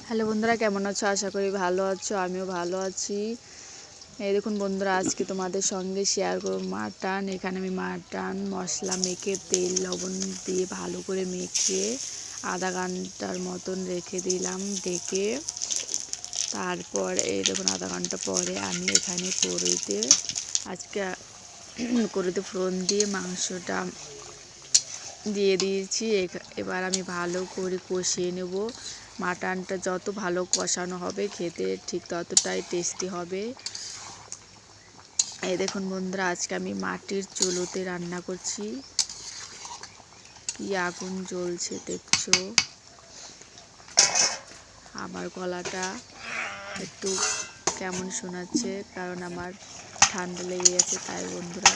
Hello বন্ধুরা, কেমন আছো? আশা করি ভালো আছো। আমিও ভালো আছি। এই দেখুন বন্ধুরা, আজকে তোমাদের সঙ্গে শেয়ার করব মাটন। এখানে আমি মাটন মশলা মেখে তেল লবণ দিয়ে ভালো করে মেখে আধা ঘন্টার মতন রেখে দিলাম ঢেকে। তারপর এই দেখুন আধা ঘন্টা পরে আমি এখানে কড়াইতে ফোড়ন দিয়ে মাংসটা দিয়ে দিয়েছি। এবার আমি ভালো করে কষিয়ে নেব। মাটনটা যত ভালো কষানো হবে খেতে ঠিক ততটাই টেস্টি হবে। এই দেখুন বন্ধুরা, আজকে আমি মাটির চুলোতে রান্না করছি। কি আগুন জ্বলছে দেখছো। আমার গলাটা একটু কেমন শোনাচ্ছে, কারণ আমার ঠান্ডা লেগে গেছে তাই বন্ধুরা।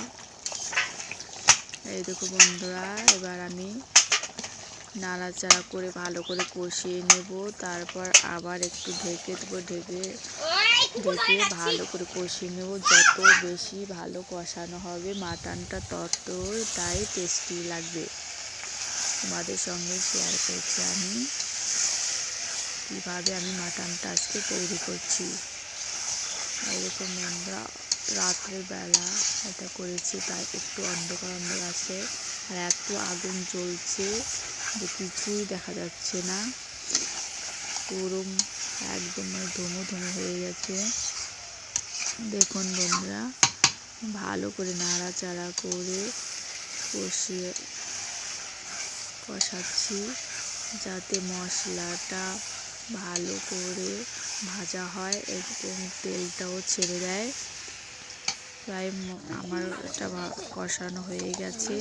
এই দেখো বন্ধুরা, এবার আমি নাড়াচাড়া করে ভালো করে কষিয়ে নেব। তারপর আবার একটু ঢেকে দেবো। ঢেকে ভালো করে কষিয়ে নেব। যত বেশি ভালো কষানো হবে মাটনটা ততটাই টেস্টি লাগবে। তোমাদের সঙ্গে শেয়ার করছি আমি কীভাবে আমি মাটনটা আজকে তৈরি করছি। এরকম বন্ধুরা, রাত্রের বেলা এটা করেছি, তাই একটু অন্ধকার আছে। আর এত আগুন জ্বলছে যে কিছুই দেখা যাচ্ছে না। পুরো একদম ধুমো ধুমো হয়ে গেছে। দেখুন বন্ধুরা, ভালো করে নাড়াচাড়া করে কষাচ্ছি যাতে মশলাটা ভালো করে ভাজা হয় এবং তেলটাও ছেড়ে দেয়। প্রায় আমার এটা কষানো হয়ে গেছে।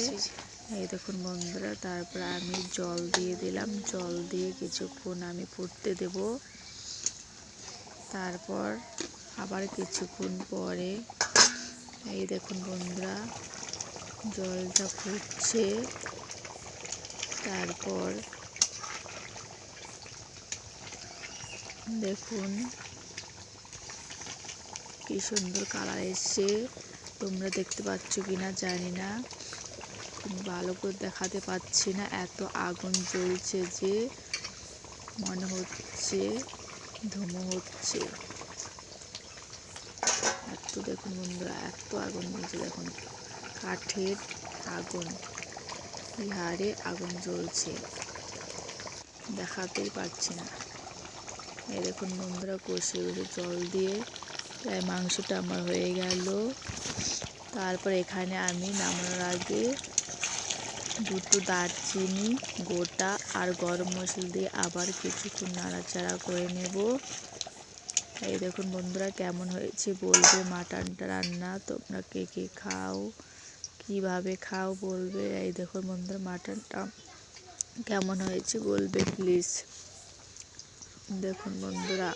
এই দেখুন বন্ধুরা, তারপর আমি জল দিয়ে দিলাম। জল দিয়ে কিছুক্ষণ আমি ফুটতে দেব। তারপর আবার কিছুক্ষণ পরে এই দেখুন বন্ধুরা, জলটা ফুটছে। তারপর দেখুন কি সুন্দর কালার এসছে। তোমরা দেখতে পাচ্ছ কিনা জানি না, ভালো করে দেখাতে পাচ্ছি না। এত আগুন জ্বলছে যে মনে হচ্ছে ধুমো হচ্ছে। দেখুন বন্ধুরা, এত আগুন জ্বলছে। দেখুন কাঠের আগুন, কি হারে আগুন জ্বলছে দেখাতেই পারছি না। এই দেখুন বন্ধুরা, কষিয়ে জল দিয়ে প্রায় মাংসটা আমার হয়ে গেল। তারপর এখানে আমি নামানোর আগে দুটো দারচিনি গোটা আর গরম মশলা দিয়ে আবার কিছুক্ষণ নাড়াচাড়া করে নেব। এই দেখুন বন্ধুরা, কেমন হয়েছে বলবে। মাটনটা রান্না তোমরা কে কে খাও, কিভাবে খাও বলবে। এই দেখুন বন্ধুরা, মাটনটা কেমন হয়েছে বলবে প্লিজ। দেখুন বন্ধুরা,